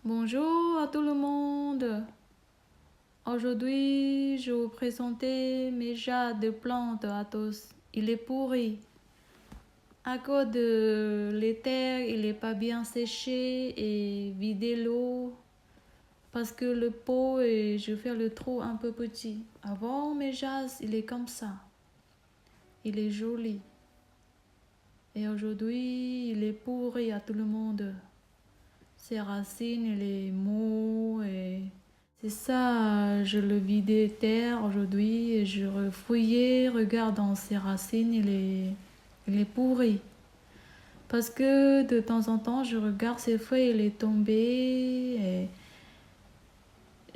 Bonjour à tout le monde. Aujourd'hui, je vais vous présenter mes jars de plantes à tous. Il est pourri. À cause de l'éther, il n'est pas bien séché et vider l'eau parce que le pot et je fais le trou un peu petit. Avant, mes jars, il est comme ça. Il est joli. Et aujourd'hui, il est pourri à tout le monde. Ses racines, les mots et c'est ça, je le vidais terre aujourd'hui et je fouillais, regarde dans ses racines, il est pourri. Parce que de temps en temps, je regarde ses feuilles, il est tombé et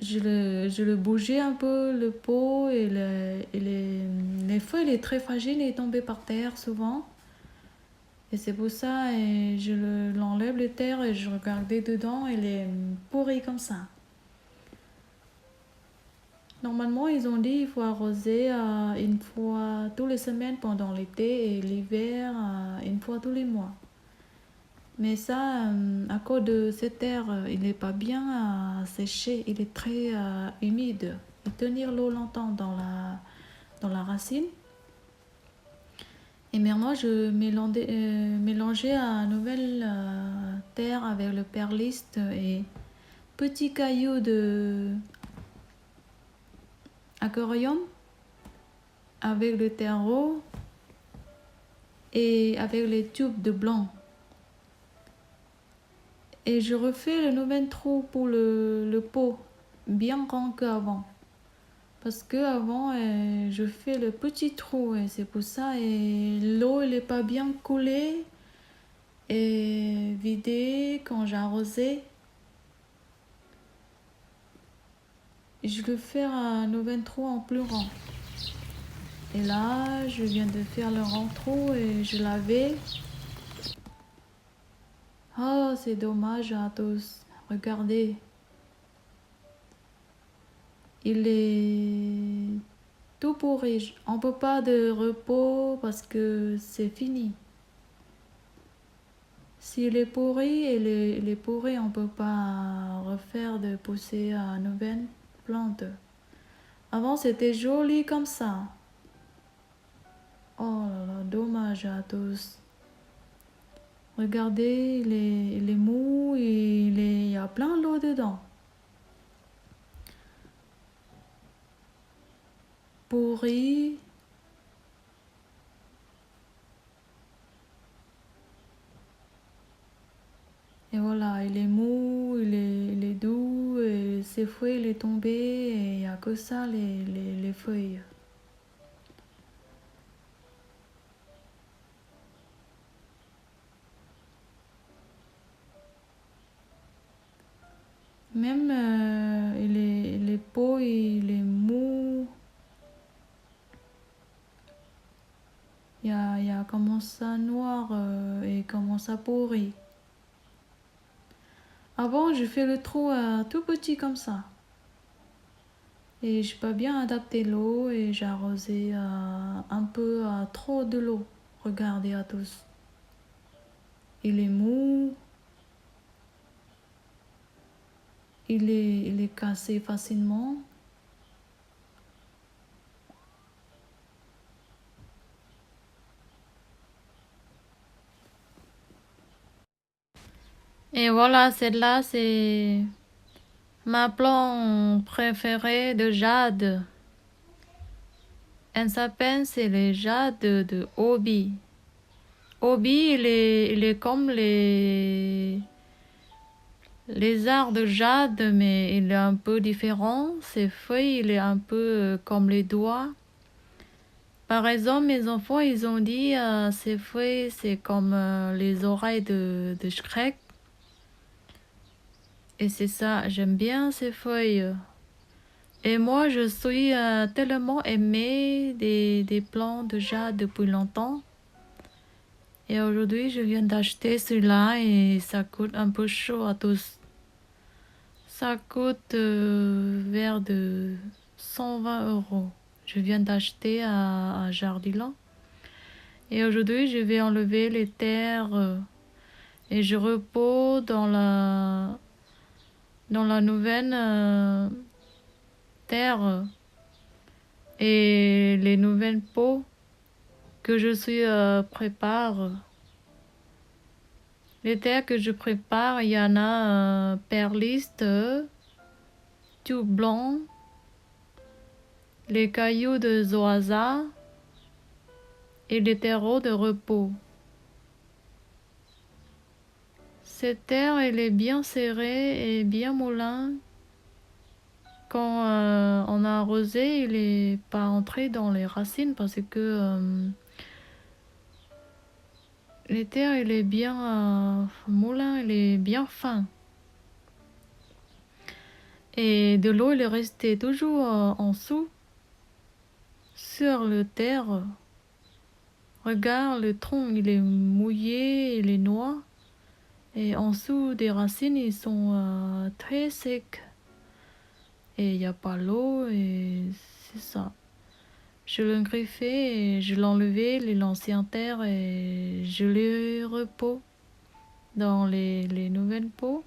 je le bougeais un peu le pot et les feuilles, il est très fragile, il est tombé par terre souvent. Et c'est pour ça, et l'enlève le terre et je regardais dedans, il est pourri comme ça. Normalement, ils ont dit qu'il faut arroser une fois toutes les semaines pendant l'été et l'hiver une fois tous les mois. Mais ça, à cause de cette terre, il n'est pas bien séché, il est très humide. Et tenir l'eau longtemps dans la racine. Et maintenant, je mélangeais à nouvelle terre avec le perliste et petits cailloux de aquarium avec le terreau et avec les tubes de blanc. Et je refais le nouvel trou pour le pot, bien grand qu'avant. Parce que avant, je fais le petit trou et c'est pour ça et l'eau elle est pas bien coulée et vidée quand j'arrosais. Je le fais un nouvel trou en plus grand. Et là, je viens de faire le grand trou et je l'avais. Oh, c'est dommage à tous. Regardez. Il est tout pourri. On peut pas de repos parce que c'est fini. S'il est pourri, il est pourri, on peut pas refaire de pousser à nouvelle plante. Avant c'était joli comme ça. Oh là là, dommage à tous. Regardez, il est mou, il y a plein d'eau dedans. Pourri. Et voilà, il est mou, il est doux, et ses feuilles, il est tombé, et il n'y a que ça, les feuilles. Même il est beau, il est mou. Il y a comment ça noir et comment ça pourri. Avant, je fais le trou tout petit comme ça. Et je peux bien adapter l'eau et j'ai arrosé un peu trop de l'eau. Regardez à tous. Il est mou. Il est cassé facilement. Et voilà, celle-là, c'est ma plante préférée de jade. Elle s'appelle, c'est le jade de Obi. Obi, il est comme les arts de jade, mais il est un peu différent. Ses feuilles, il est un peu comme les doigts. Par exemple, mes enfants, ils ont dit ces feuilles, c'est comme les oreilles de Shrek. Et c'est ça, j'aime bien ces feuilles. Et moi, je suis tellement aimée des plants de jade depuis longtemps. Et aujourd'hui, je viens d'acheter celui-là et ça coûte un peu chaud à tous. Ça coûte vers de 120 €. Je viens d'acheter à Jardiland. Et aujourd'hui, je vais enlever les terres et je repose dans la nouvelle terre et les nouvelles pots que je suis prépare. Les terres que je prépare, il y en a perliste, tout blanc, les cailloux de zoasa et les terreaux de repos. Cette terre, elle est bien serrée et bien moulin. Quand on a arrosé, il n'est pas entré dans les racines parce que les terres, il est bien moulin, il est bien fin. Et de l'eau, il est resté toujours en dessous, sur le terre. Regarde, le tronc, il est mouillé, il est noir. Et en dessous des racines, ils sont très secs. Et il n'y a pas l'eau, et c'est ça. Je l'ai griffé, et je l'ai enlevé, l'ancien terre, et je les repos dans les nouvelles pots.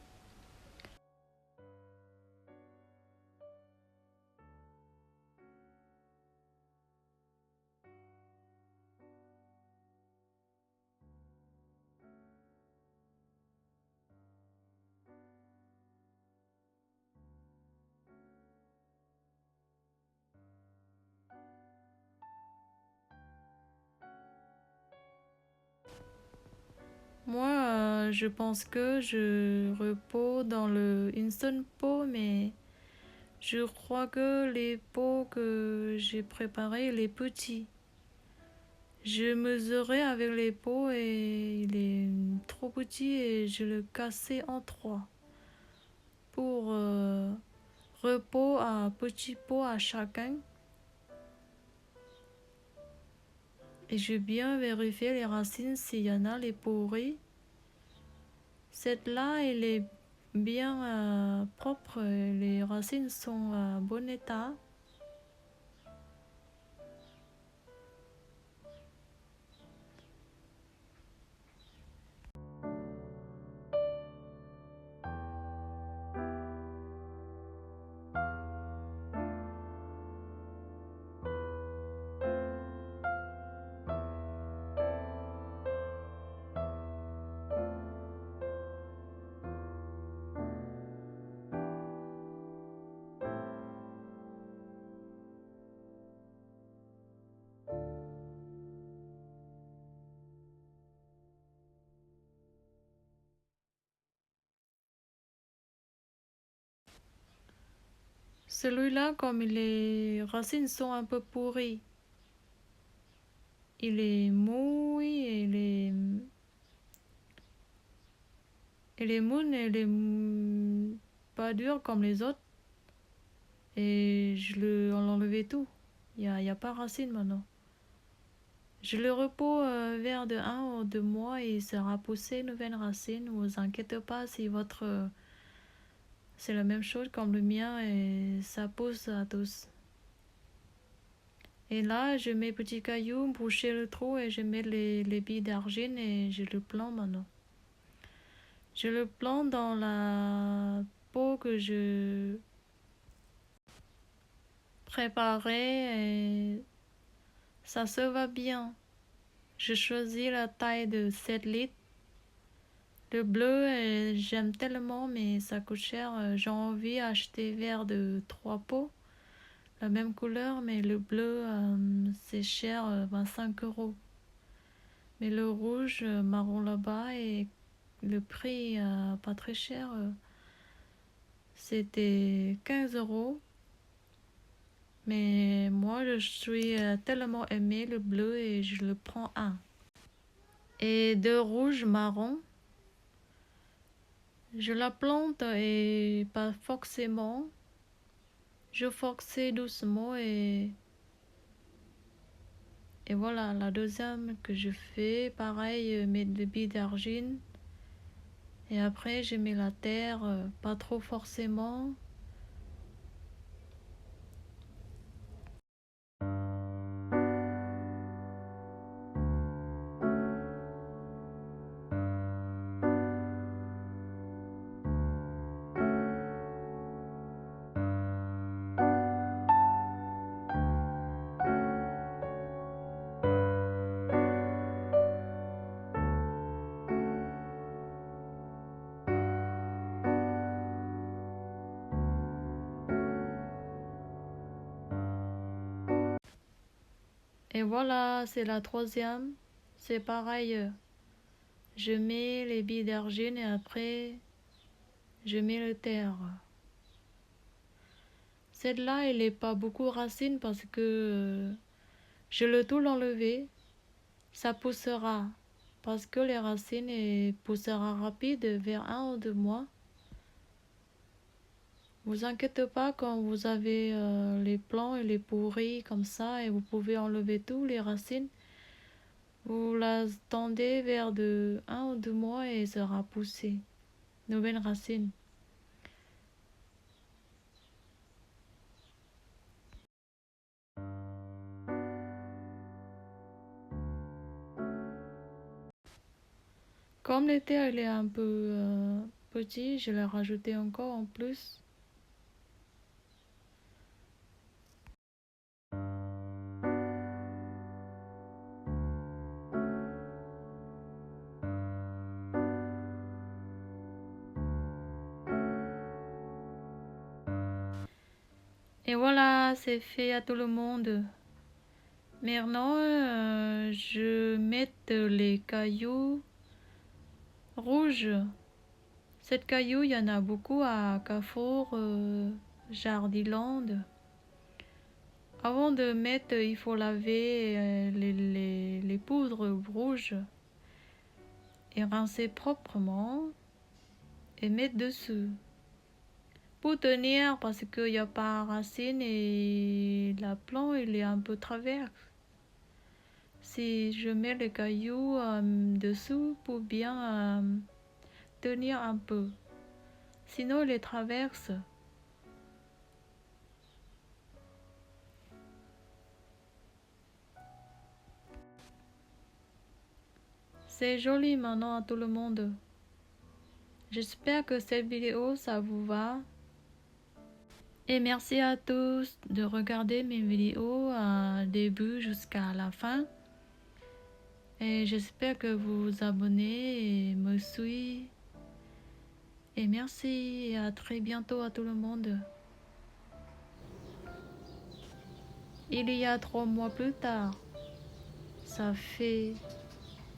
Moi, je pense que je repose dans le Instant Pot, mais je crois que les pots que j'ai préparés, les petits. Je mesurais avec les pots et il est trop petit et je le cassais en trois pour repos à petit pot à chacun. Et je bien vérifier les racines s'il y en a les pourris. Cette là, elle est bien propre, les racines sont à bon état. Celui-là, comme les racines sont un peu pourries, il est mou et il est mou et il est pas dur comme les autres. Et on l'a enlevé tout. Il y a pas racine maintenant. Je le repos vers de 1 ou 2 mois et il sera poussé nouvelle racine. Ne vous inquiétez pas si votre c'est la même chose comme le mien et ça pousse à tous. Et là, je mets petits cailloux, boucher le trou et je mets les billes d'argile et je le plante maintenant. Je le plante dans la peau que je préparais et ça se va bien. Je choisis la taille de 7 litres. Le bleu, j'aime tellement, mais ça coûte cher. J'ai envie d'acheter vert de 3 pots, la même couleur, mais le bleu, c'est cher, 25 euros. Mais le rouge, marron là-bas, et le prix, pas très cher, c'était 15 euros. Mais moi, je suis tellement aimé le bleu et je le prends un. Et de rouge, marron, je la plante et pas forcément. Je forçais doucement et voilà, la deuxième que je fais, pareil, mes billes d'argile. Et après, je mets la terre, pas trop forcément. Et voilà, c'est la troisième. C'est pareil. Je mets les billes d'argile et après, je mets le terre. Celle-là, elle n'est pas beaucoup racine parce que je le tout l'enlever. Ça poussera. Parce que les racines poussera rapide vers 1 ou 2 mois. Vous inquiétez pas quand vous avez les plants et les pourris comme ça et vous pouvez enlever tous les racines. Vous l'attendez vers 1 ou 2 mois et sera poussé. Nouvelle racine. Comme l'été elle est un peu petit, je l'ai rajouté encore en plus. Et voilà, c'est fait à tout le monde. Maintenant, je mets les cailloux rouges. Cette caillou, il y en a beaucoup à Carrefour, Jardiland. Avant de mettre, il faut laver les poudres rouges et rincer proprement et mettre dessus. Pour tenir, parce qu'il n'y a pas racine et la plante il est un peu travers. Si je mets les cailloux dessous pour bien tenir un peu. Sinon, il les traverse. C'est joli maintenant à tout le monde. J'espère que cette vidéo ça vous va. Et merci à tous de regarder mes vidéos du début jusqu'à la fin. Et j'espère que vous vous abonnez et me suivez. Et merci et à très bientôt à tout le monde. Il y a 3 mois plus tard, ça fait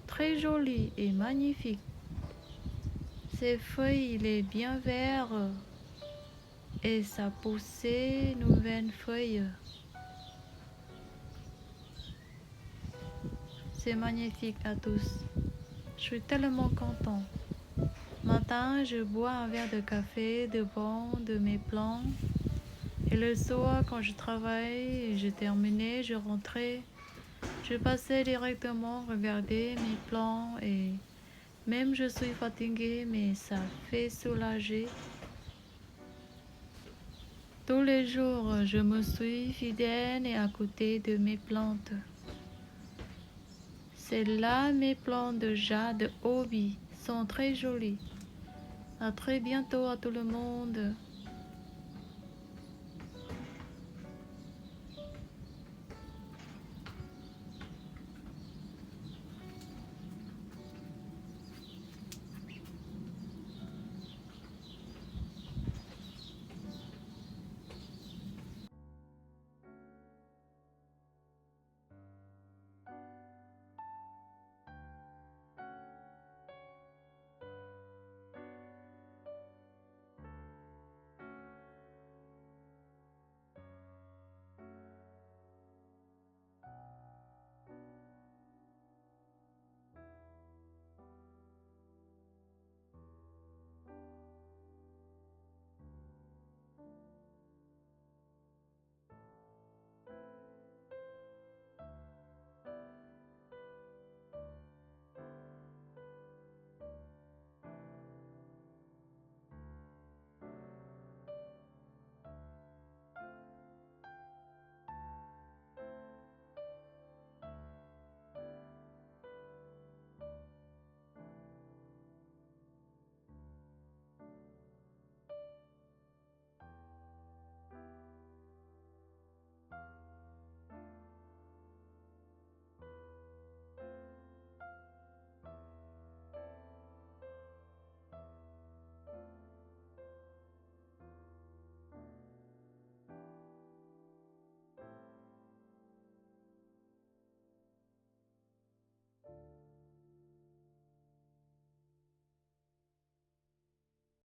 très joli et magnifique. Ces feuilles, il est bien vert et ça poussait nouvelles feuilles. C'est magnifique à tous. Je suis tellement content. Matin, je bois un verre de café devant de mes plants. Et le soir, quand je travaille, je terminais, je rentrais. Je passais directement regarder mes plants et même je suis fatiguée, mais ça fait soulager. Tous les jours, je me suis fidèle et à côté de mes plantes. C'est là mes plantes de jade Obi sont très jolies. À très bientôt à tout le monde.